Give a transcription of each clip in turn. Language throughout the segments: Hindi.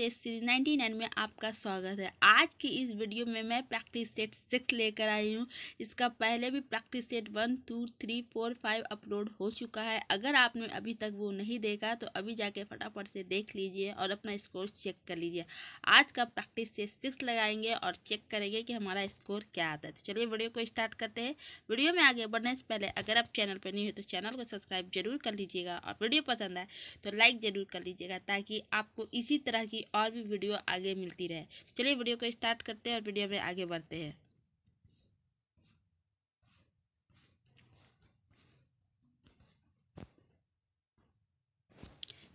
टेस्ट सीरीज 99 में आपका स्वागत है। आज की इस वीडियो में मैं प्रैक्टिस सेट 6 लेकर आई हूँ। इसका पहले भी प्रैक्टिस सेट 1, 2, 3, 4, 5 अपलोड हो चुका है। अगर आपने अभी तक वो नहीं देखा तो अभी जाके फटाफट से देख लीजिए और अपना स्कोर चेक कर लीजिए। आज का प्रैक्टिस सेट 6 लगाएंगे और चेक करेंगे कि हमारा स्कोर क्या आता है। तो चलिए वीडियो को स्टार्ट करते हैं। वीडियो में आगे बढ़ने से पहले अगर आप चैनल पर नहीं हो तो चैनल को सब्सक्राइब जरूर कर लीजिएगा और वीडियो पसंद आए तो लाइक जरूर कर लीजिएगा ताकि आपको इसी तरह की और भी वीडियो आगे मिलती रहे। चलिए वीडियो को स्टार्ट करते हैं और वीडियो में आगे बढ़ते हैं।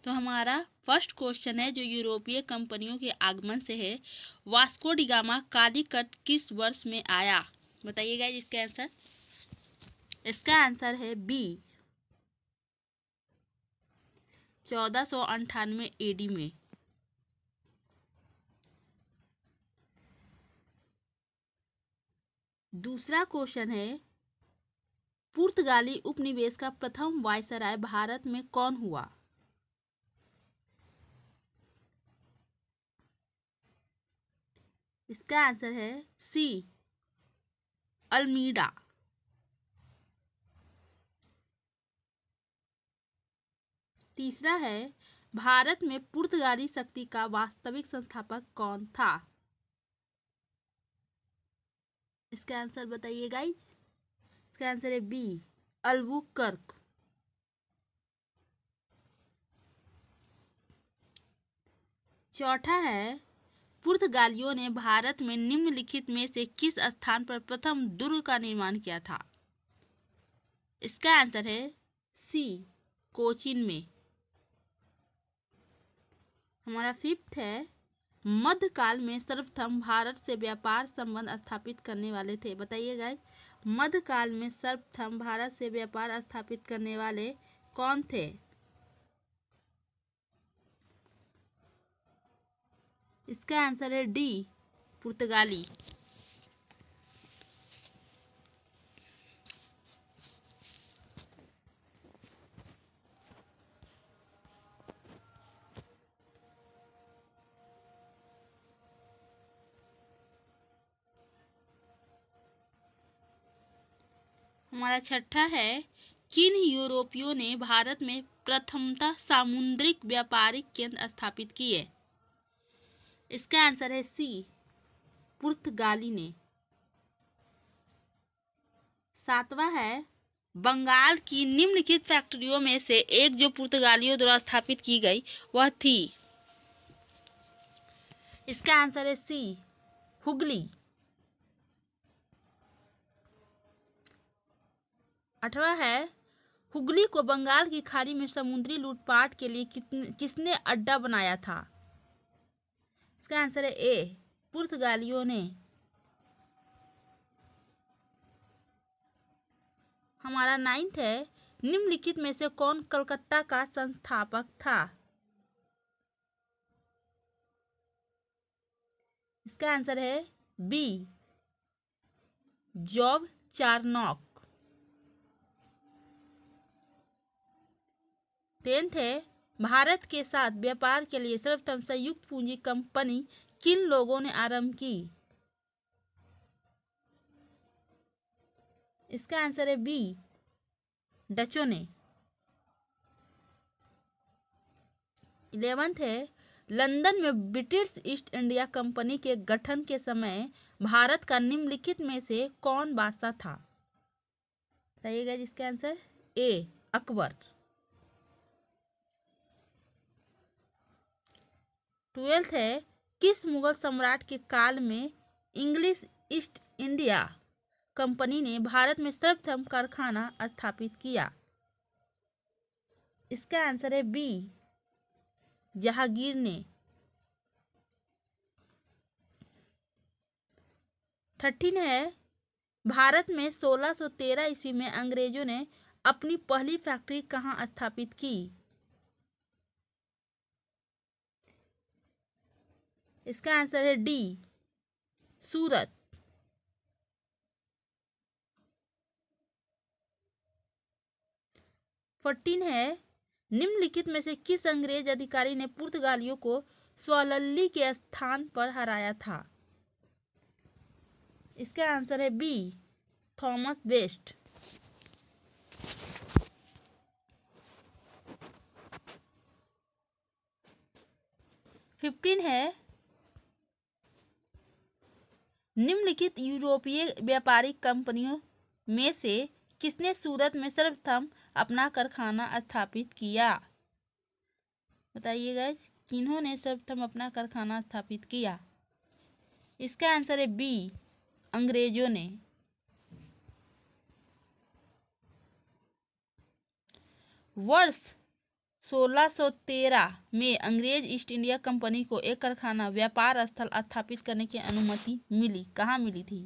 तो हमारा फर्स्ट क्वेश्चन है जो यूरोपीय कंपनियों के आगमन से है। वास्को डी गामा कालीकट किस वर्ष में आया? बताइएगा इसका आंसर। इसका आंसर है बी 1498 एडी में। दूसरा क्वेश्चन है पुर्तगाली उपनिवेश का प्रथम वायसराय भारत में कौन हुआ? इसका आंसर है सी अल्मीडा। तीसरा है भारत में पुर्तगाली शक्ति का वास्तविक संस्थापक कौन था? इसका आंसर बताइए गाइस। इसका आंसर है बी अल्बुकर्क। चौथा है पुर्तगालियों ने भारत में निम्नलिखित में से किस स्थान पर प्रथम दुर्ग का निर्माण किया था? इसका आंसर है सी कोचीन में। हमारा फिफ्थ है मध्यकाल में सर्वप्रथम भारत से व्यापार संबंध स्थापित करने वाले थे। बताइएगा मध्यकाल में सर्वप्रथम भारत से व्यापार स्थापित करने वाले कौन थे? इसका आंसर है डी पुर्तगाली। हमारा छठा है किन यूरोपियों ने भारत में प्रथमतः सामुद्रिक व्यापारिक केंद्र स्थापित किए? इसका आंसर है सी पुर्तगाली ने। सातवां है बंगाल की निम्नलिखित फैक्ट्रियों में से एक जो पुर्तगालियों द्वारा स्थापित की गई वह थी। इसका आंसर है सी हुगली। आठवां है हुगली को बंगाल की खाड़ी में समुद्री लूटपाट के लिए किसने अड्डा बनाया था? इसका आंसर है ए पुर्तगालियों ने। हमारा नाइन्थ है निम्नलिखित में से कौन कलकत्ता का संस्थापक था? इसका आंसर है बी जॉब चार्नॉक। 10th है भारत के साथ व्यापार के लिए सर्वप्रथम संयुक्त पूंजी कंपनी किन लोगों ने आरंभ की? इसका आंसर है बी डचों ने। 11th है लंदन में ब्रिटिश ईस्ट इंडिया कंपनी के गठन के समय भारत का निम्नलिखित में से कौन बादशाह था? बताइएगा जिसका आंसर ए अकबर। 12th है किस मुगल सम्राट के काल में इंग्लिश ईस्ट इंडिया कंपनी ने भारत में सर्वप्रथम कारखाना स्थापित किया? इसका आंसर है बी जहांगीर ने। 13 है भारत में 1613 ईस्वी में अंग्रेजों ने अपनी पहली फैक्ट्री कहाँ स्थापित की? इसका आंसर है डी सूरत। 14 है निम्नलिखित में से किस अंग्रेज अधिकारी ने पुर्तगालियों को स्वालल्ली के स्थान पर हराया था? इसका आंसर है बी, थॉमस बेस्ट। 15 है, निम्नलिखित यूरोपीय व्यापारिक कंपनियों में से किसने सूरत में सर्वप्रथम अपना कारखाना स्थापित किया? बताइए गाइस, किन्होंने सर्वप्रथम अपना कारखाना स्थापित किया? इसका आंसर है बी, अंग्रेजों ने। वर्ष 1613 में अंग्रेज ईस्ट इंडिया कंपनी को एक कारखाना व्यापार स्थल स्थापित करने की अनुमति मिली। कहाँ मिली थी?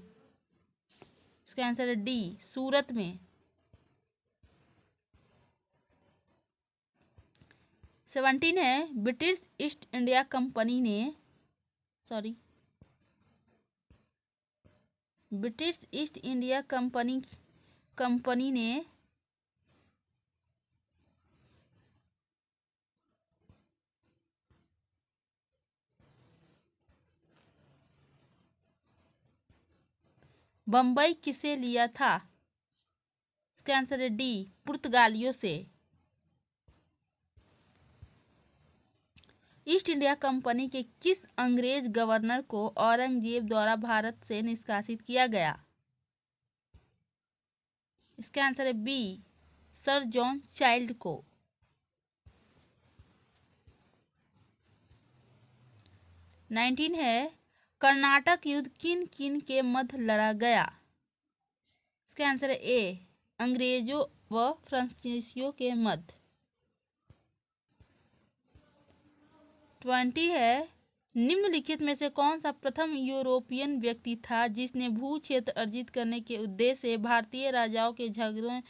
इसका आंसर है डी, सूरत में। 17 है, ब्रिटिश ईस्ट इंडिया कंपनी ने ब्रिटिश ईस्ट इंडिया कंपनी ने बंबई किसे लिया था? इसका आंसर है डी, पुर्तगालियों से। ईस्ट इंडिया कंपनी के किस अंग्रेज गवर्नर को औरंगजेब द्वारा भारत से निष्कासित किया गया? इसका आंसर है बी, सर जॉन चाइल्ड को। 19 है, कर्नाटक युद्ध किन किन के मध्य लड़ा गया? इसका आंसर है ए, अंग्रेजों व फ्रांसीसियों के मध्य। 20 है, निम्नलिखित में से कौन सा प्रथम यूरोपियन व्यक्ति था जिसने भू क्षेत्र अर्जित करने के उद्देश्य से भारतीय राजाओं के झगड़ों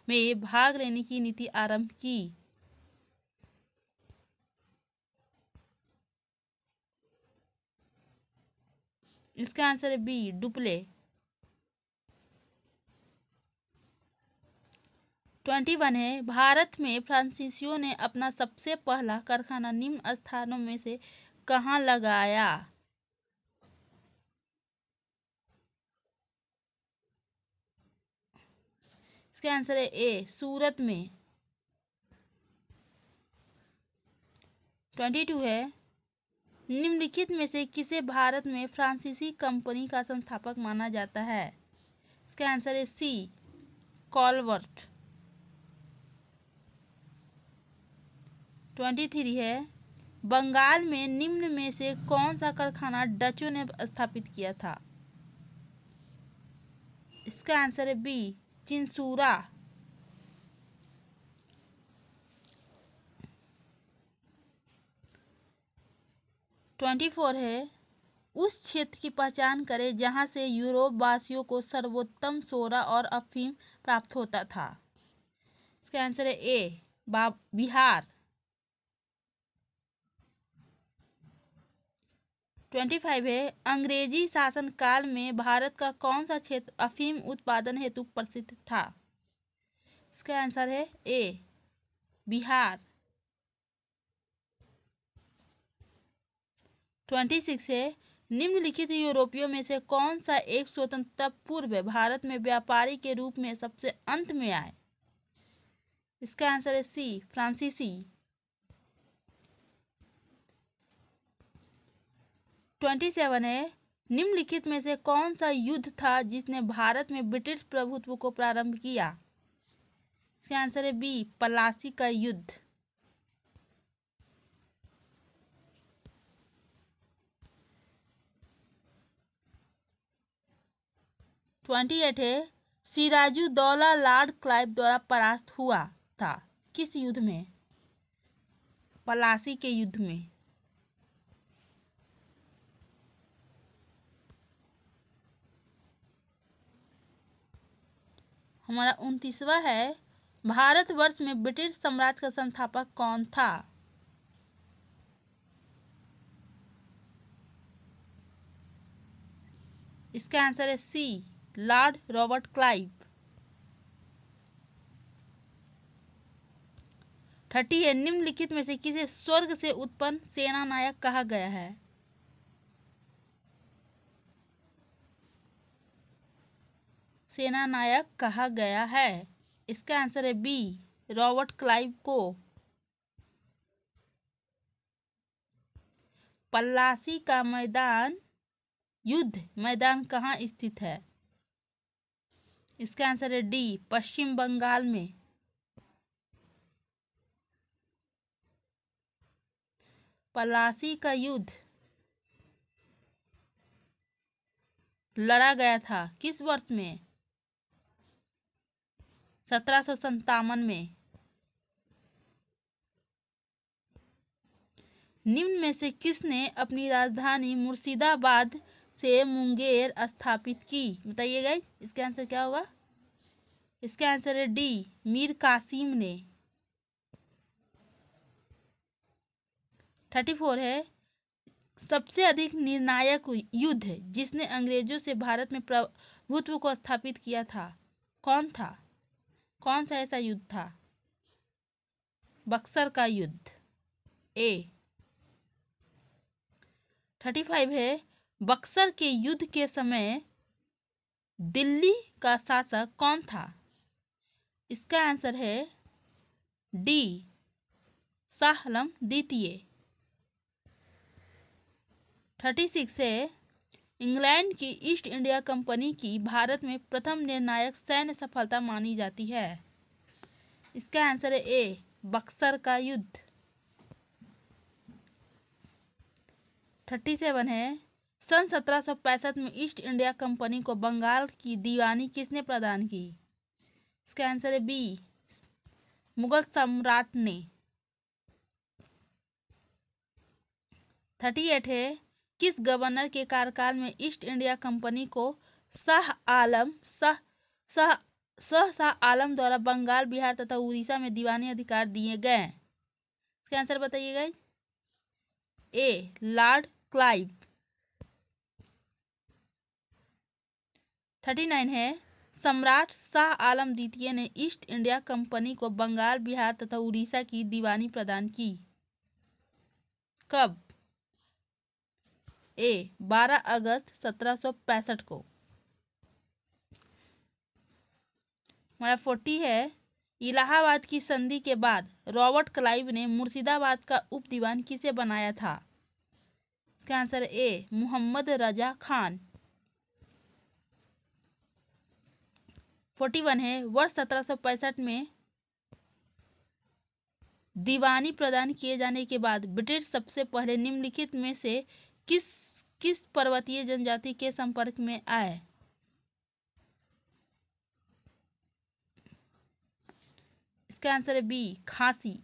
में भाग लेने की नीति आरंभ की? इसका आंसर है बी, डुप्ले। 21 है, भारत में फ्रांसीसियों ने अपना सबसे पहला कारखाना निम्न स्थानों में से कहाँ लगाया? इसका आंसर है ए, सूरत में। 22 है, निम्नलिखित में से किसे भारत में फ्रांसीसी कंपनी का संस्थापक माना जाता है? इसका आंसर है सी, कॉलवर्ट। 23 है, बंगाल में निम्न में से कौन सा कारखाना डचों ने स्थापित किया था? इसका आंसर है बी, चिंसूरा। 24 है, उस क्षेत्र की पहचान करें जहां से यूरोप वासियों को सर्वोत्तम सोडा और अफीम प्राप्त होता था। इसका आंसर है ए, बिहार। 25 है, अंग्रेजी शासन काल में भारत का कौन सा क्षेत्र अफीम उत्पादन हेतु प्रसिद्ध था? इसका आंसर है ए, बिहार। 26 है, निम्नलिखित यूरोपियों में से कौन सा एक स्वतंत्रता पूर्व भारत में व्यापारी के रूप में सबसे अंत में आए? इसका आंसर है सी, फ्रांसीसी। 27 है, निम्नलिखित में से कौन सा युद्ध था जिसने भारत में ब्रिटिश प्रभुत्व को प्रारंभ किया? इसका आंसर है बी, पलासी का युद्ध। 28 है, सिराजुद्दौला लॉर्ड क्लाइव द्वारा परास्त हुआ था किस युद्ध में? पलासी के युद्ध में। हमारा 29वां है, भारतवर्ष में ब्रिटिश साम्राज्य का संस्थापक कौन था? इसका आंसर है सी, लॉर्ड रॉबर्ट क्लाइव। 30 है, निम्नलिखित में से किसे स्वर्ग से उत्पन्न सेना नायक कहा गया है? सेना नायक कहा गया है। इसका आंसर है बी, रॉबर्ट क्लाइव को। पलासी का मैदान, युद्ध मैदान कहाँ स्थित है? इसका आंसर है डी, पश्चिम बंगाल में। पलासी का युद्ध लड़ा गया था किस वर्ष में? 1757 में। निम्न में से किसने अपनी राजधानी मुर्शिदाबाद से मुंगेर स्थापित की? बताइए गाइस, इसका आंसर क्या होगा? इसका आंसर है डी, मीर कासिम ने। 34 है, सबसे अधिक निर्णायक युद्ध जिसने अंग्रेजों से भारत में प्रभुत्व को स्थापित किया था, कौन था? कौन सा ऐसा युद्ध था? बक्सर का युद्ध, ए। 35 है, बक्सर के युद्ध के समय दिल्ली का शासक कौन था? इसका आंसर है डी, शाह आलम द्वितीय। 36 है, इंग्लैंड की ईस्ट इंडिया कंपनी की भारत में प्रथम निर्णायक सैन्य सफलता मानी जाती है। इसका आंसर है ए, बक्सर का युद्ध। 37 है, सन 1765 में ईस्ट इंडिया कंपनी को बंगाल की दीवानी किसने प्रदान की? इसका आंसर है बी, मुगल सम्राट ने। 38 है, किस गवर्नर के कार्यकाल में ईस्ट इंडिया कंपनी को शाह आलम द्वारा बंगाल, बिहार तथा उड़ीसा में दीवानी अधिकार दिए गए? इसका आंसर बताइएगा। ए, लॉर्ड क्लाइव। 39 है, सम्राट शाह आलम द्वितीय ने ईस्ट इंडिया कंपनी को बंगाल, बिहार तथा उड़ीसा की दीवानी प्रदान की? कब? ए, 12 अगस्त 1765 को। हमारा 40 है, इलाहाबाद की संधि के बाद रॉबर्ट क्लाइव ने मुर्शिदाबाद का उप दीवान किसे बनाया था? इसका आंसर ए, मोहम्मद रजा खान। 41 है, वर्ष 1765 में दीवानी प्रदान किए जाने के बाद ब्रिटिश सबसे पहले निम्नलिखित में से किस पर्वतीय जनजाति के संपर्क में आए? इसका आंसर है बी, खासी।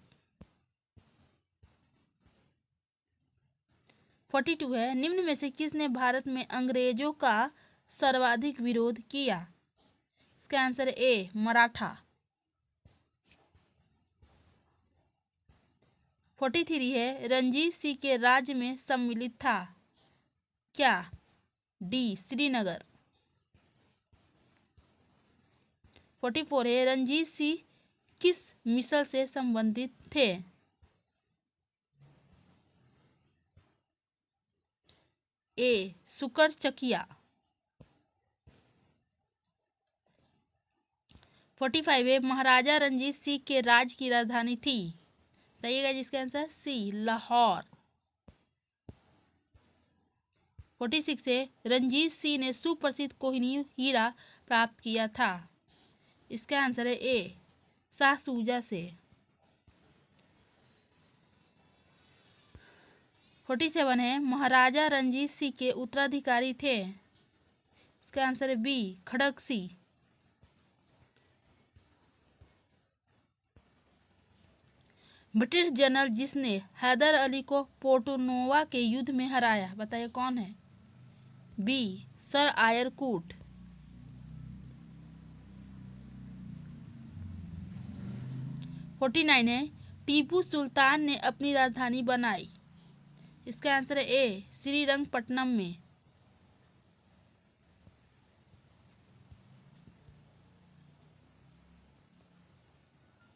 42 है, निम्न में से किसने भारत में अंग्रेजों का सर्वाधिक विरोध किया? इसका आंसर है ए, मराठा। 43 है, रणजीत सिंह के राज्य में सम्मिलित था क्या? डी, श्रीनगर। 44 है, रणजीत सिंह किस मिसल से संबंधित थे? ए, शुकर-चकिया। 45 है, महाराजा रणजीत सिंह के राज्य की राजधानी थी? बताइएगा जिसका आंसर सी, लाहौर। 46 है, रणजीत सिंह ने सुप्रसिद्ध कोहिनूर हीरा प्राप्त किया था? इसका आंसर है ए, शाह सूजा से। 47 है, महाराजा रणजीत सिंह के उत्तराधिकारी थे? इसका आंसर है बी, खड़क सिंह। ब्रिटिश जनरल जिसने हैदर अली को पोर्टोनोवा के युद्ध में हराया, बताइए कौन है? बी, सर आयर कूट। 49 है, टीपू सुल्तान ने अपनी राजधानी बनाई? इसका आंसर है ए, श्रीरंगपट्टनम में।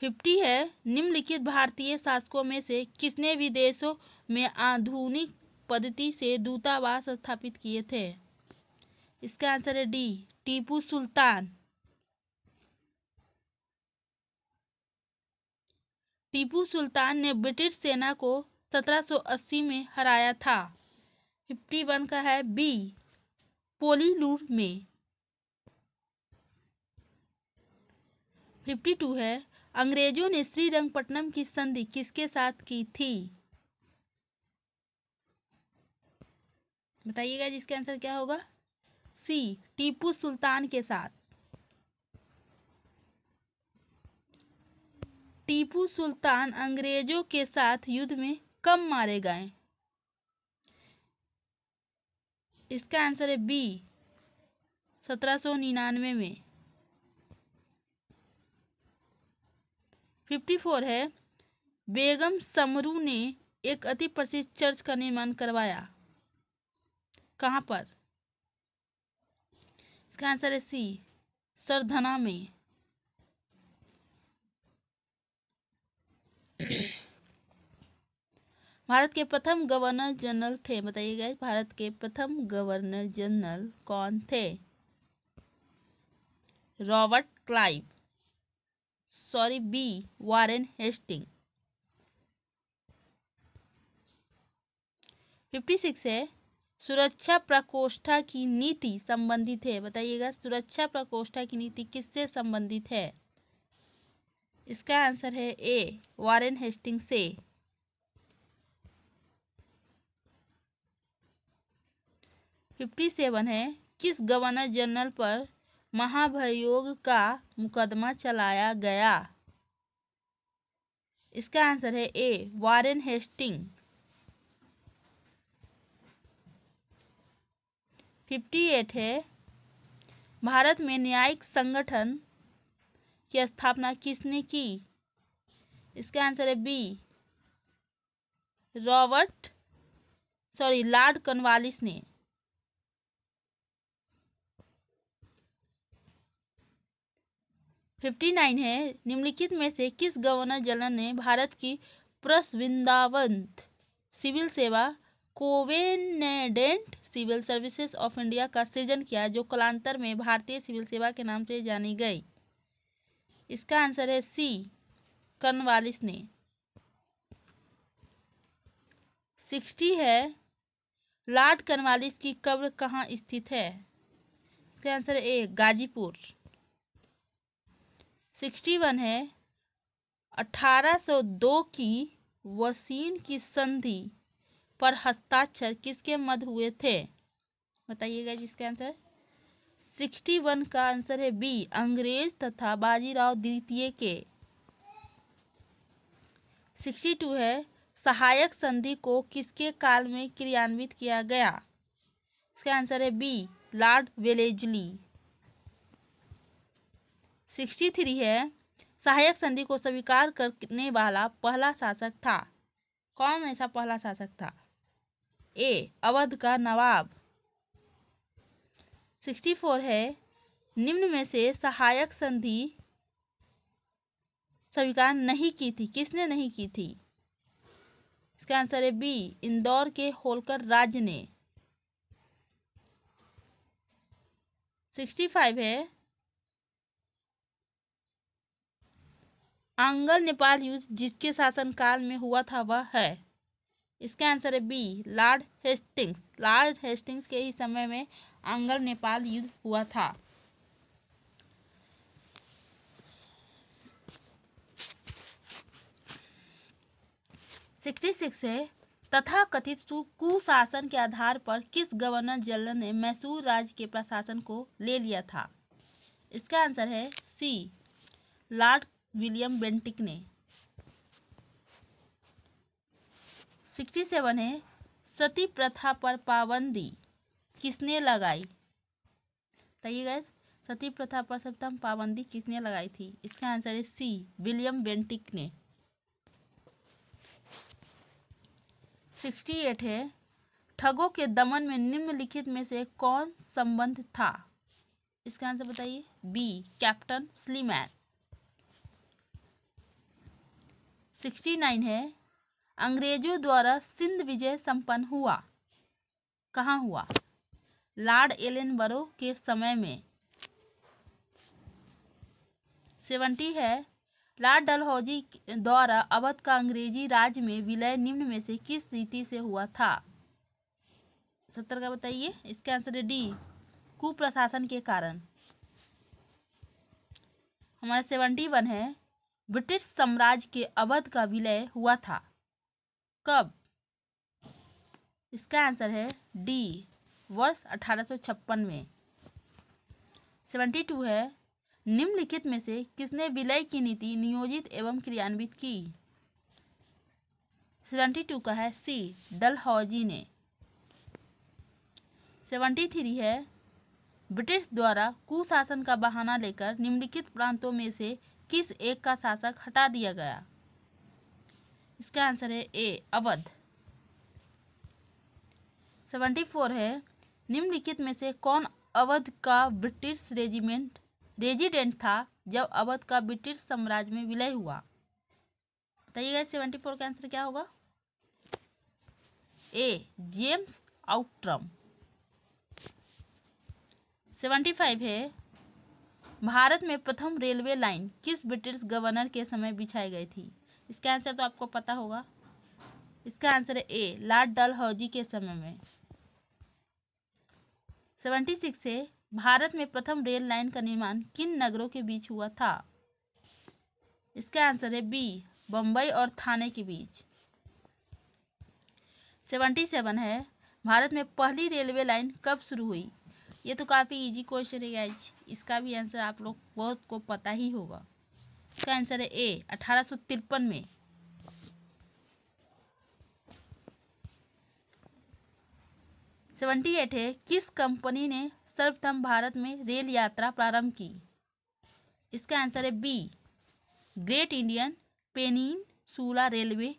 50 है, निम्नलिखित भारतीय शासकों में से किसने विदेशों में आधुनिक पद्धति से दूतावास स्थापित किए थे? इसका आंसर है डी, टीपू सुल्तान। टीपू सुल्तान ने ब्रिटिश सेना को 1780 में हराया था। 51 का है बी, पोलीलूर में। 52 है, अंग्रेजों ने श्रीरंगपट्टनम की संधि किसके साथ की थी? बताइएगा जिसका आंसर क्या होगा। सी, टीपू सुल्तान के साथ। टीपू सुल्तान अंग्रेजों के साथ युद्ध में कब मारे गए? इसका आंसर है बी, 1799 में। 54 है, बेगम समरू ने एक अति प्रसिद्ध चर्च का निर्माण करवाया, कहाँ पर? इसका आंसर है सी, सरधना में। भारत के प्रथम गवर्नर जनरल थे, बताइएगा भारत के प्रथम गवर्नर जनरल कौन थे? Robert Clive, sorry B, Warren Hasting. 56 है, सुरक्षा प्रकोष्ठा की नीति संबंधित है, बताइएगा सुरक्षा प्रकोष्ठा की नीति किससे संबंधित है? इसका आंसर है ए, वारेन हेस्टिंग से। 57 है, किस गवर्नर जनरल पर महाभियोग का मुकदमा चलाया गया? इसका आंसर है ए, वारेन हेस्टिंग। 58 है, भारत में न्यायिक संगठन की स्थापना किसने की? इसका आंसर है बी, लॉर्ड कॉर्नवालिस ने। 59 है, निम्नलिखित में से किस गवर्नर जनरल ने भारत की प्रस्तावित सिविल सेवा कोवेनेडेंट सिविल सर्विसेज ऑफ इंडिया का सृजन किया, जो कालांतर में भारतीय सिविल सेवा के नाम से जानी गई? इसका आंसर है सी, कॉर्नवालिस ने। 60 है, लॉर्ड कॉर्नवालिस की कब्र कहाँ स्थित है? इसका आंसर है ए, गाजीपुर। 61 है, 1802 की वसीन की संधि पर हस्ताक्षर किसके मध्य हुए थे? बताइएगा जिसका आंसर। 61 का आंसर है बी, अंग्रेज तथा बाजीराव द्वितीय के। 62 है, सहायक संधि को किसके काल में क्रियान्वित किया गया? इसका आंसर है बी, लॉर्ड वेलेस्ली। 63 है, सहायक संधि को स्वीकार करने वाला पहला शासक था, कौन ऐसा पहला शासक था? ए, अवध का नवाब। 64 है, निम्न में से सहायक संधि स्वीकार नहीं की थी, किसने नहीं की थी? इसका आंसर है बी, इंदौर के होलकर राज्य ने। 65 है, आंग्ल नेपाल युद्ध जिसके शासनकाल में हुआ था वह है? इसका आंसर है B, Lord Hastings. Lord Hastings के ही समय में आंग्ल नेपाल युद्ध हुआ था। 66 है, तथाकथित कुशासन के आधार पर किस गवर्नर जनरल ने मैसूर राज्य के प्रशासन को ले लिया था? इसका आंसर है सी, लॉर्ड विलियम बेंटिक ने। 67 है, सती प्रथा पर पाबंदी किसने लगाई? बताइए गाइस, सती प्रथा पर सर्वप्रथम पाबंदी किसने लगाई थी? इसका आंसर है सी, विलियम बेंटिक ने। 68 है, ठगों के दमन में निम्नलिखित में से कौन संबंध था? इसका आंसर बताइए। B, captain Sleeman. 69 है अंग्रेजों द्वारा सिंध विजय संपन्न हुआ, कहाँ हुआ? लॉर्ड एलनबरो के समय में। 70 है लॉर्ड डलहौजी द्वारा अवध का अंग्रेजी राज में विलय निम्न में से किस रीति से हुआ था? 70 का बताइए। इसका आंसर है डी, कुप्रशासन के कारण। हमारा 71 है ब्रिटिश साम्राज्य के अवध का विलय हुआ था, कब? इसका आंसर है डी, वर्ष 1856 में। 72 है निम्नलिखित में से किसने विलय की नीति नियोजित एवं क्रियान्वित की? 72 का है सी, डलहौजी ने। 73 है ब्रिटिश द्वारा कुशासन का बहाना लेकर निम्नलिखित प्रांतों में से किस एक का शासक हटा दिया गया? इसका आंसर है ए, अवध। 74 है निम्नलिखित में से कौन अवध का ब्रिटिश रेजिडेंट था जब अवध का ब्रिटिश साम्राज्य में विलय हुआ? बताइएगा 74 का आंसर क्या होगा? ए, जेम्स आउट्रम। 75 है भारत में प्रथम रेलवे लाइन किस ब्रिटिश गवर्नर के समय बिछाई गई थी? इसका आंसर तो आपको पता होगा। इसका आंसर है ए, लॉर्ड डलहौजी के समय में। 76 है भारत में प्रथम रेल लाइन का निर्माण किन नगरों के बीच हुआ था? इसका आंसर है बी, बम्बई और थाने के बीच। 77 है भारत में पहली रेलवे लाइन कब शुरू हुई? ये तो काफ़ी इजी क्वेश्चन है गाइज, इसका भी आंसर आप लोग बहुत को पता ही होगा। इसका आंसर है ए, 1853 में। 78 है किस कंपनी ने सर्वप्रथम भारत में रेल यात्रा प्रारंभ की? इसका आंसर है B, great Indian peninsula railway.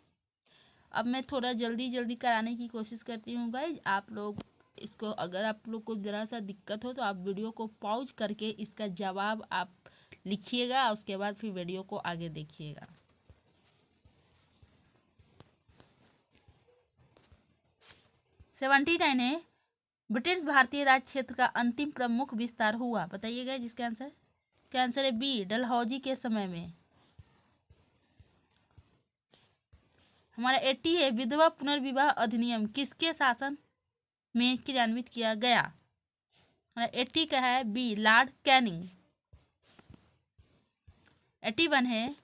अब मैं थोड़ा जल्दी कराने की कोशिश करती हूँ गाइज, आप लोग इसको, अगर आप लोग को ज़रा सा दिक्कत हो तो आप वीडियो को पॉज करके इसका जवाब आप लिखिएगा, उसके बाद फिर वीडियो को आगे देखिएगा। सेवेंटी 79 है ब्रिटिश भारतीय राज क्षेत्र का अंतिम प्रमुख विस्तार हुआ, बताइएगा जिसका आंसर। क्या आंसर है बी, डलहौजी के समय में। हमारा 80 है विधवा पुनर्विवाह अधिनियम किसके शासन में क्रियान्वित किया गया? हमारा 80 का है बी, लॉर्ड कैनिंग। 81 है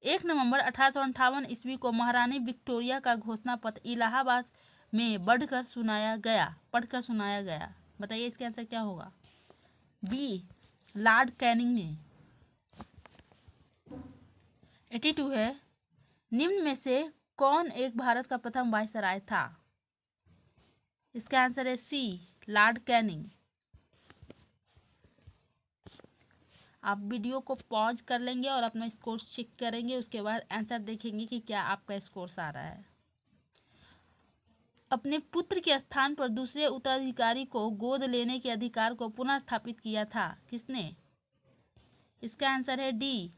1 नवंबर 1858 ईस्वी को महारानी विक्टोरिया का घोषणा पत्र इलाहाबाद में पढ़कर सुनाया गया, बताइए इसका आंसर क्या होगा? बी, लॉर्ड कैनिंग ने। 82 है निम्न में से कौन एक भारत का प्रथम वायसराय था? इसका आंसर है सी, लॉर्ड कैनिंग। आप वीडियो को पॉज कर लेंगे और अपना स्कोर चेक करेंगे, उसके बाद आंसर देखेंगे कि क्या आपका स्कोर आ रहा है। अपने पुत्र के स्थान पर दूसरे उत्तराधिकारी को गोद लेने के अधिकार को पुनः स्थापित किया था, किसने? इसका आंसर है डी,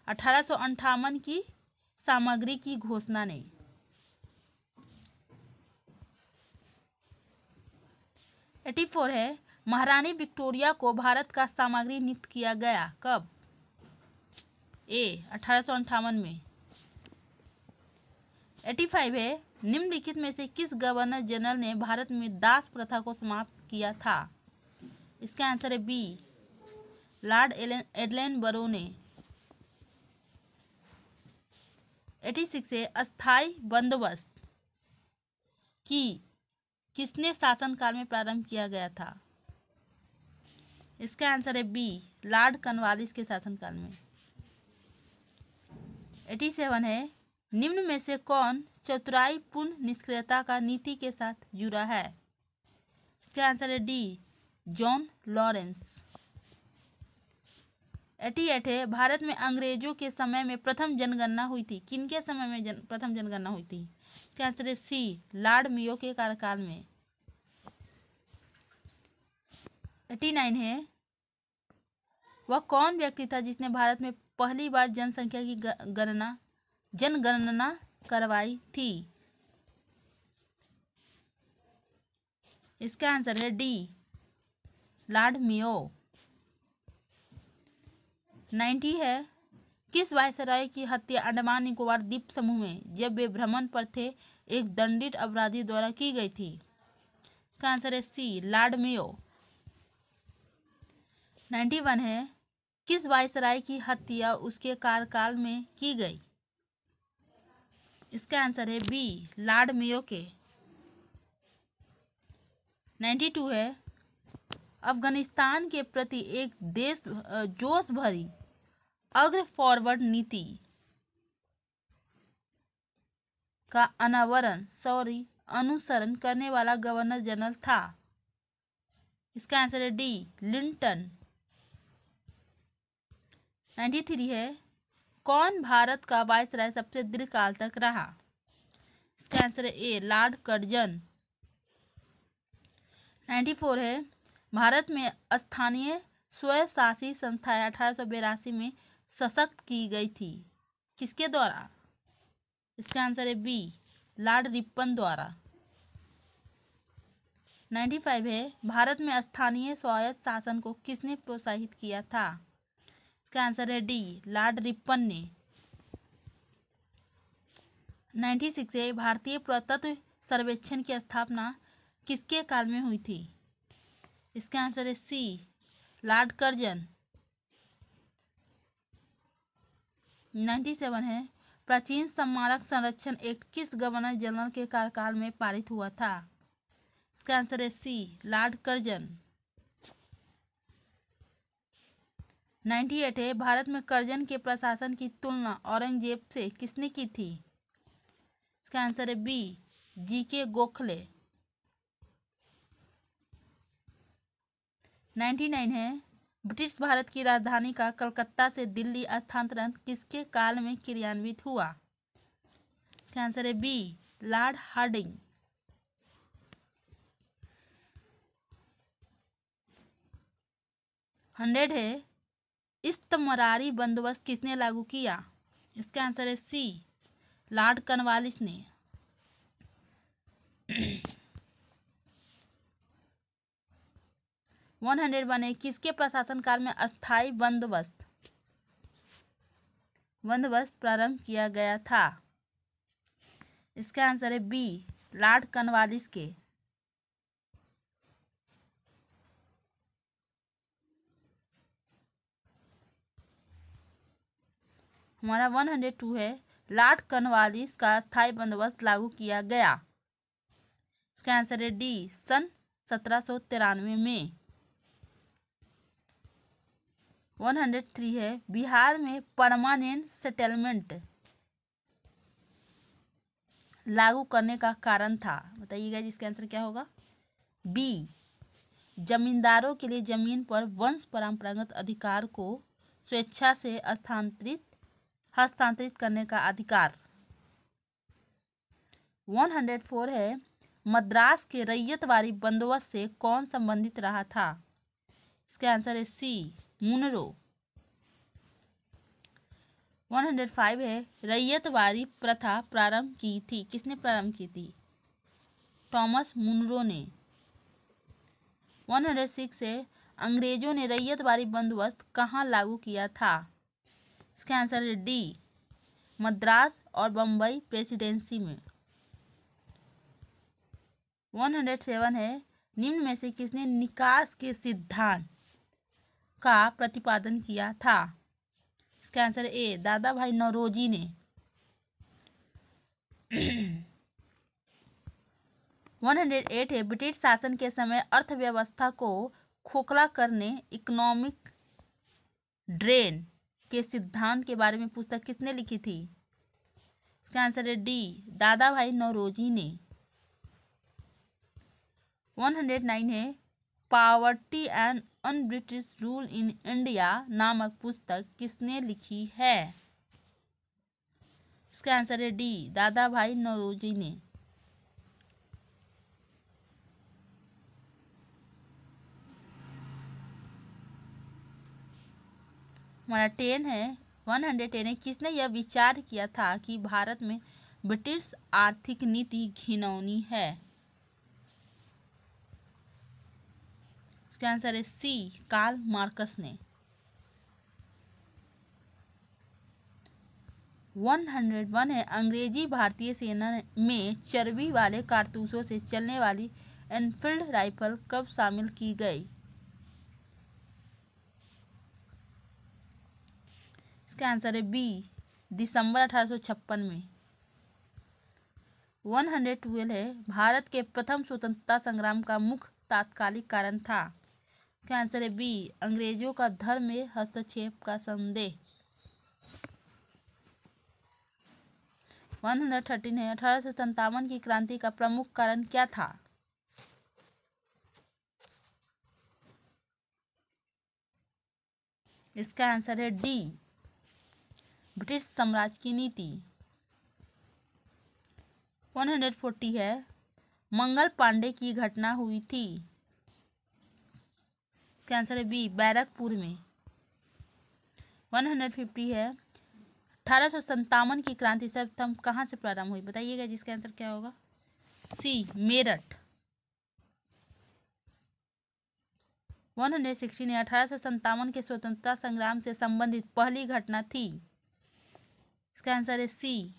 1858 की सामग्री की घोषणा ने। 84 है महारानी विक्टोरिया को भारत का सामग्री नियुक्त किया गया, कब? ए, 1858 में। 85 है निम्नलिखित में से किस गवर्नर जनरल ने भारत में दास प्रथा को समाप्त किया था? इसका आंसर है बी, लॉर्ड एडलेनबरो ने। 86 है अस्थाई बंदोबस्त किसने शासनकाल में प्रारंभ किया गया था? इसका आंसर है बी, लॉर्ड कॉर्नवालिस के शासनकाल में। 87 है निम्न में से कौन चतुराई पूर्ण निष्क्रियता का नीति के साथ जुड़ा है? इसका आंसर है डी, जॉन लॉरेंस। 88 है भारत में अंग्रेजों के समय में प्रथम जनगणना हुई थी, किनके समय में प्रथम जनगणना हुई थी? इसका आंसर है सी, लॉर्ड मेयो के कार्यकाल में। 89 है वह कौन व्यक्ति था जिसने भारत में पहली बार जनसंख्या की जनगणना करवाई थी? इसका आंसर है डी, लॉर्ड मेयो। 90 है, किस वायसराय की हत्या अंडमान निकोबार द्वीप समूह में जब वे भ्रमण पर थे एक दंडित अपराधी द्वारा की गई थी? इसका आंसर है सी, लॉर्ड मेयो। 91 है, किस वायसराय की हत्या उसके कार्यकाल में की गई? इसका आंसर है बी, लॉर्ड मेयो के। 92 है, अफगानिस्तान के प्रति एक जोश भरी अग्र फॉरवर्ड नीति का अनुसरण करने वाला गवर्नर जनरल था? इसका आंसर है डी, लिंटन। 93 है, कौन भारत का वायसराय सबसे दीर्घकाल तक रहा? इसका आंसर है ए, लॉर्ड कर्जन। 94 है, भारत में स्थानीय स्वशासी संस्थाएं 1882 में सशक्त की गई थी, किसके द्वारा? इसका आंसर है बी, लॉर्ड रिपन द्वारा। 95 है, भारत में स्थानीय स्वायत्त शासन को किसने प्रोत्साहित किया था? इसका आंसर है डी, लॉर्ड रिपन ने। 96 है, भारतीय पुरातत्व सर्वेक्षण की स्थापना किसके काल में हुई थी? इसका आंसर है सी, लॉर्ड कर्जन। 97 है, प्राचीन स्मारक संरक्षण एक्ट किस गवर्नर जनरल के कार्यकाल में पारित हुआ था? इसका आंसर है सी, लॉर्ड कर्जन। 98 है, भारत में कर्जन के प्रशासन की तुलना औरंगजेब से किसने की थी? इसका आंसर है बी, जी.के. गोखले। 99 है, ब्रिटिश भारत की राजधानी का कलकत्ता से दिल्ली स्थानांतरण किसके काल में क्रियान्वित हुआ? इसका आंसर है बी, लॉर्ड हार्डिंग। 100 है, इस्तमरारी बंदोबस्त किसने लागू किया? इसका आंसर है सी, लॉर्ड कॉर्नवालिस ने। 101 है, किसके प्रशासन काल में अस्थायी बंदोबस्त प्रारंभ किया गया था? इसका आंसर है बी, लॉर्ड कॉर्नवालिस के। हमारा 102 है, लॉर्ड कॉर्नवालिस का स्थायी बंदोबस्त लागू किया गया। इसका आंसर है डी, सन 1793 में। 103 है, बिहार में परमानेंट सेटलमेंट लागू करने का कारण था, बताइएगा जिसका आंसर क्या होगा? बी, जमींदारों के लिए जमीन पर वंश परंपरागत अधिकार को स्वेच्छा से हस्तांतरित करने का अधिकार। 104 है, मद्रास के रैयतवाड़ी बंदोबस्त से कौन संबंधित रहा था? इसका आंसर है सी, मुनरो। 105 है, रैयतवाड़ी प्रथा प्रारंभ की थी, किसने प्रारंभ की थी? थॉमस मुनरो ने। 106 है, अंग्रेजों ने रैयतवाड़ी बंदोबस्त कहाँ लागू किया था? इसका आंसर है डी, मद्रास और बम्बई प्रेसिडेंसी में। 107 है, निम्न में से किसने निकास के सिद्धांत का प्रतिपादन किया था? इसका आंसर है ए, दादा भाई नौरोजी ने। 108 है, ब्रिटिश शासन के समय अर्थव्यवस्था को खोखला करने इकोनॉमिक ड्रेन के सिद्धांत के बारे में पुस्तक किसने लिखी थी? इसका आंसर है डी, दादा भाई नौरोजी ने। 109 है, poverty and un British rule in India नामक पुस्तक किसने लिखी है? इसका आंसर है डी, दादा भाई नौरोजी ने। 110 हमारा 10 है, 110 है, किसने यह विचार किया था कि भारत में ब्रिटिश आर्थिक नीति घिनौनी है? इसका आंसर है सी, कार्ल मार्कस ने। 101 है, अंग्रेजी भारतीय सेना में चर्बी वाले कारतूसों से चलने वाली एनफील्ड राइफल कब शामिल की गई? इसका आंसर है बी, दिसंबर 1856 में। 112 है, भारत के प्रथम स्वतंत्रता संग्राम का मुख्य तात्कालिक कारण था? इसका आंसर है बी, अंग्रेजों का धर्म में हस्तक्षेप का संदेह। 113 है, 1857 की क्रांति का प्रमुख कारण क्या था? इसका आंसर है डी, ब्रिटिश साम्राज्य की नीति। 140 है, मंगल पांडे की घटना हुई थी? इसका आंसर है बी, बैरकपुर में। 150 है, 1857 की क्रांति सर्वप्रथम कहाँ से प्रारंभ हुई? बताइएगा जिसका आंसर क्या होगा। सी, मेरठ। 116 है, 1857 के स्वतंत्रता संग्राम से संबंधित पहली घटना थी? इसका आंसर है सी,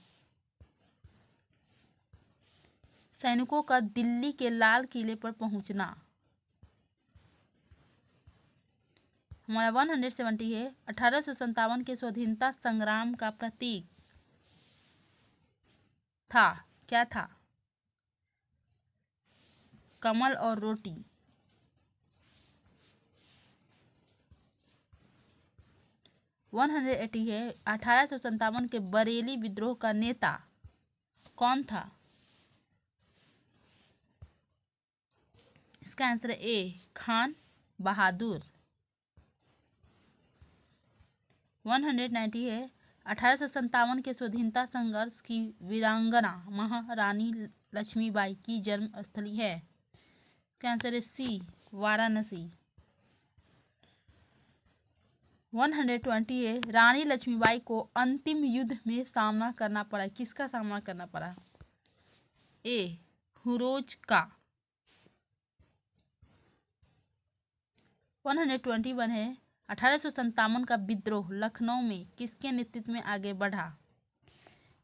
सैनिकों का दिल्ली के लाल किले पर पहुंचना। हमारा 170 है, 1857 के स्वाधीनता संग्राम का प्रतीक था, क्या था? कमल और रोटी। 180 है, 1857 के बरेली विद्रोह का नेता कौन था? इसका आंसर है ए, खान बहादुर। 190 है, 1857 के स्वाधीनता संघर्ष की वीरांगना महारानी लक्ष्मीबाई की जन्म स्थली है? इसका आंसर है सी, वाराणसी। 120 है, रानी लक्ष्मीबाई को अंतिम युद्ध में सामना करना पड़ा, किसका सामना करना पड़ा? ए, हुरोज का। 121 है, 1857 का विद्रोह लखनऊ में किसके नेतृत्व में आगे बढ़ा?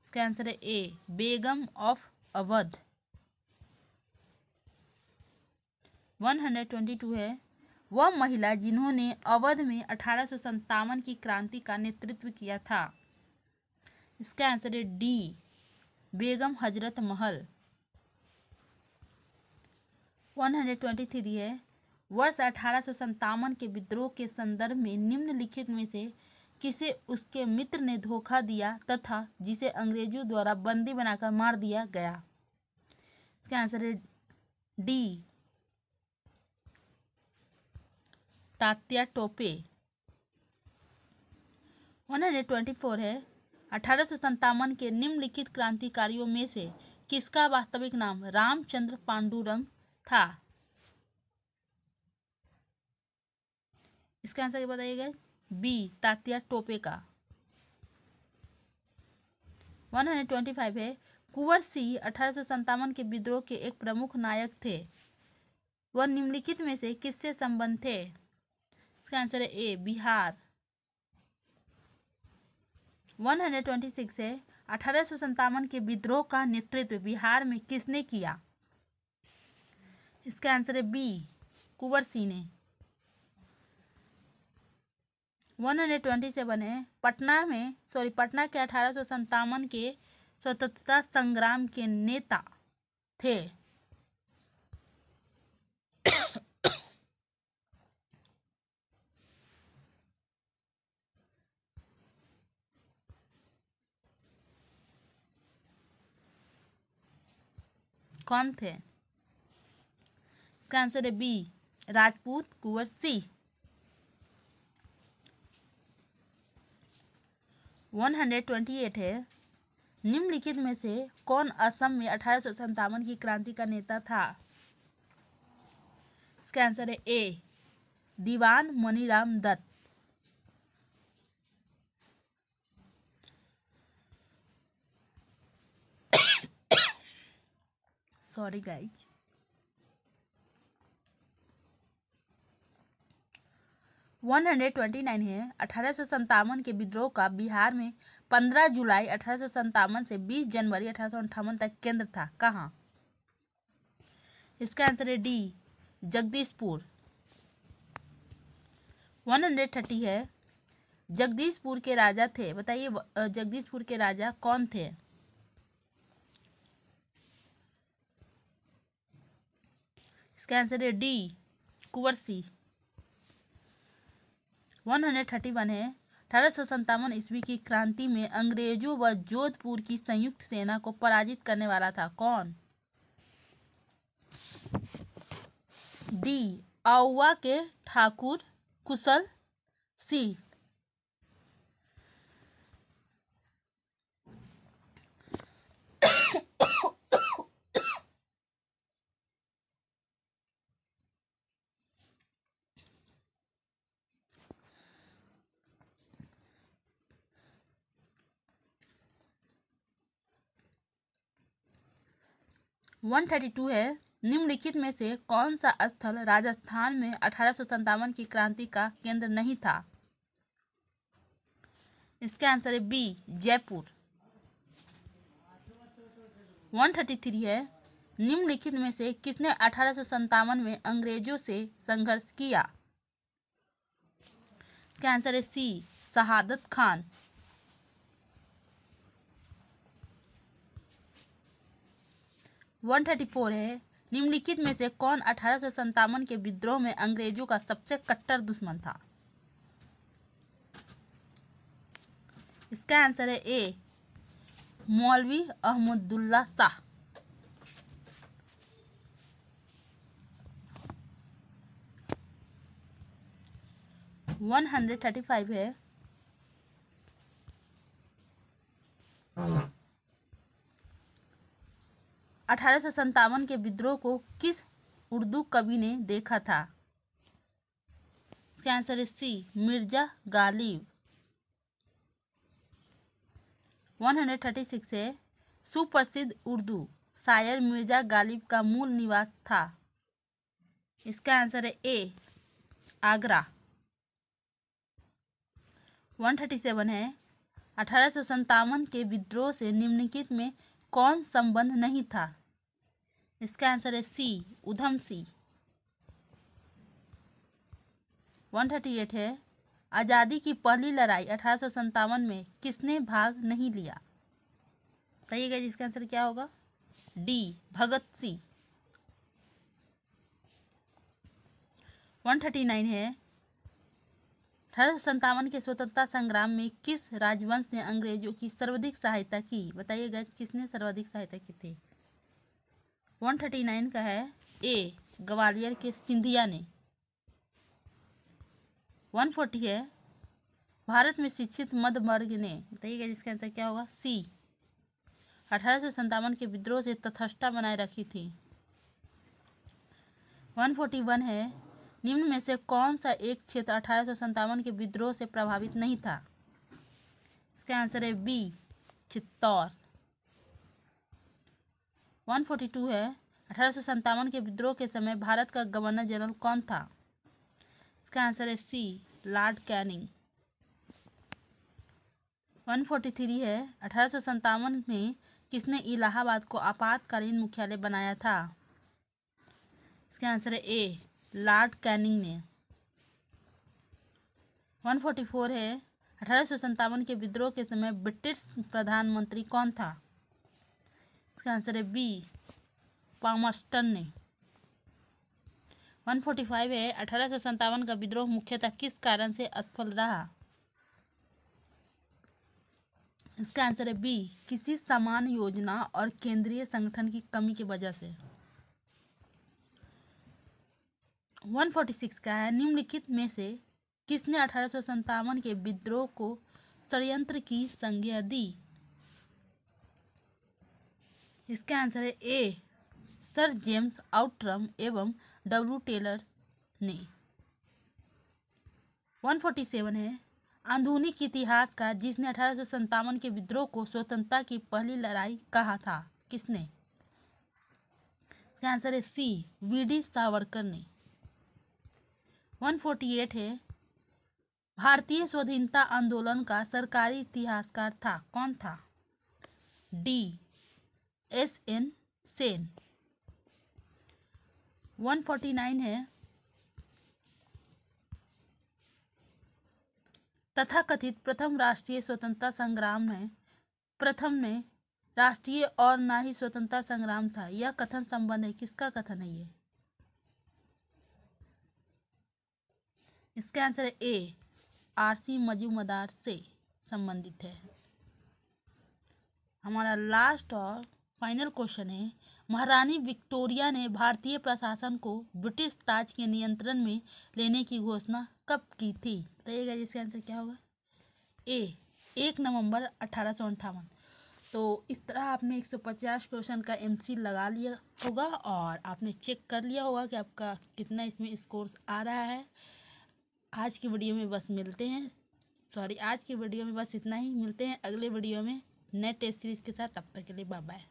इसका आंसर है ए, बेगम ऑफ अवध। 122 है, वह महिला जिन्होंने अवध में 1857 की क्रांति का नेतृत्व किया था? इसका आंसर है डी, बेगम हजरत महल। 123 है, वर्ष 1857 के विद्रोह के संदर्भ में निम्नलिखित में से किसे उसके मित्र ने धोखा दिया तथा जिसे अंग्रेजों द्वारा बंदी बनाकर मार दिया गया? इसका आंसर है डी, तात्या टोपे। 124 है, 1857 के निम्नलिखित क्रांतिकारियों में से किसका वास्तविक नाम रामचंद्र पांडुरंग था? इसका आंसर क्या बताइएगा? बी, तात्या टोपे का। 125 है, कुंवर सिंह 1857 के विद्रोह के एक प्रमुख नायक थे, वह निम्नलिखित में से किससे संबंध थे? इसका आंसर है ए, बिहार। 126 है, 1857 के विद्रोह का नेतृत्व बिहार में किसने किया? इसका आंसर है बी, कुंवर सिंह ने। 127 है, पटना के 1857 के स्वतंत्रता संग्राम के नेता थे? कौन थे? इसका आंसर है बी, राजपूत कुंवर सिंह। 128 है, निम्नलिखित में से कौन असम में 1857 की क्रांति का नेता था? इसका आंसर है A, Diwan Maniram Dutt. Sorry guys. 129 है 1857 के विद्रोह का बिहार में 15 जुलाई 1857 से 20 जनवरी 1858 तक केंद्र था। कहाँ? इसका आंसर है डी, जगदीशपुर। 130 है जगदीशपुर के राजा थे, बताइए जगदीशपुर के राजा कौन थे? इसका आंसर है डी, कुंवर सिंह। 131 है 1857 ईस्वी की क्रांति में अंग्रेजों व जोधपुर की संयुक्त सेना को पराजित करने वाला था। कौन? डी, आउवा के ठाकुर कुशल सिंह। 132 है निम्नलिखित में से कौन सा स्थल राजस्थान में 1857 की क्रांति का केंद्र नहीं था? इसका आंसर है बी, जयपुर। 133 है निम्नलिखित में से किसने 1857 में अंग्रेजों से संघर्ष किया? इसका आंसर है सी, शहादत खान। 134 है निम्नलिखित में से कौन 1857 के विद्रोह में अंग्रेजों का सबसे कट्टर दुश्मन था? इसका आंसर है ए, मौलवी अहमदुल्ला शाह। 135 है 1857 के विद्रोह को किस उर्दू कवि ने देखा था? इसका आंसर है सी, मिर्जा गालिब। 136 है सुप्रसिद्ध उर्दू शायर मिर्जा गालिब का मूल निवास था। इसका आंसर है ए, आगरा। 137 है 1857 के विद्रोह से निम्नलिखित में कौन संबंध नहीं था? इसका आंसर है सी, उधम सिंह। 138 है आज़ादी की पहली लड़ाई 1857 में किसने भाग नहीं लिया? बताइएगा जिसका आंसर क्या होगा? डी, भगत सिंह। 139 है 1857 के स्वतंत्रता संग्राम में किस राजवंश ने अंग्रेजों की सर्वाधिक सहायता की? बताइएगा किसने सर्वाधिक सहायता की थी? 139 का है ए, ग्वालियर के सिंधिया ने। 140 है भारत में शिक्षित मध्य वर्ग ने, बताइएगा जिसका आंसर क्या होगा? सी, 1857 के विद्रोह से तटस्थता बनाए रखी थी। 141 है निम्न में से कौन सा एक क्षेत्र 1857 के विद्रोह से प्रभावित नहीं था? इसका आंसर है बी, चित्तौड़। 142 है 1857 के विद्रोह के समय भारत का गवर्नर जनरल कौन था? इसका आंसर है सी, लॉर्ड कैनिंग। 143 है 1857 में किसने इलाहाबाद को आपातकालीन मुख्यालय बनाया था? इसका आंसर है ए, लॉर्ड कैनिंग ने। 144 है 1857 के विद्रोह के समय ब्रिटिश प्रधानमंत्री कौन था? इसका आंसर है बी, पामर्स्टन ने। 145 है 1857 का विद्रोह मुख्यतः किस कारण से असफल रहा? इसका आंसर है बी, किसी समान योजना और केंद्रीय संगठन की कमी की वजह से। 146 का है निम्नलिखित में से किसने 1857 के विद्रोह को षड्यंत्र की संज्ञा दी? इसका आंसर है ए, सर जेम्स आउट्रम एवं डब्ल्यू टेलर ने। 147 है आधुनिक इतिहासकार जिसने 1857 के विद्रोह को स्वतंत्रता की पहली लड़ाई कहा था, किसने? इसका आंसर है सी, वीडी सावरकर ने। 148 है, भारतीय स्वाधीनता आंदोलन का सरकारी इतिहासकार था, कौन था? D, SN. सेन। 149 है, तथाकथित प्रथम राष्ट्रीय स्वतंत्रता संग्राम है, प्रथम में राष्ट्रीय और ना ही स्वतंत्रता संग्राम था, यह कथन संबंध है, किसका कथन है ये? इसका आंसर है ए, आर.सी. मजूमदार से संबंधित है। हमारा लास्ट और फाइनल क्वेश्चन है, महारानी विक्टोरिया ने भारतीय प्रशासन को ब्रिटिश ताज के नियंत्रण में लेने की घोषणा कब की थी? बताइएगा इसका आंसर क्या होगा? ए, 1 नवंबर 1858। तो इस तरह आपने 150 क्वेश्चन का MC लगा लिया होगा और आपने चेक कर लिया होगा कि आपका कितना इसमें स्कोर्स आ रहा है। आज की वीडियो में बस मिलते हैं, आज की वीडियो में बस इतना ही। मिलते हैं अगले वीडियो में नए टेस्ट सीरीज के साथ। तब तक के लिए बाय बाय।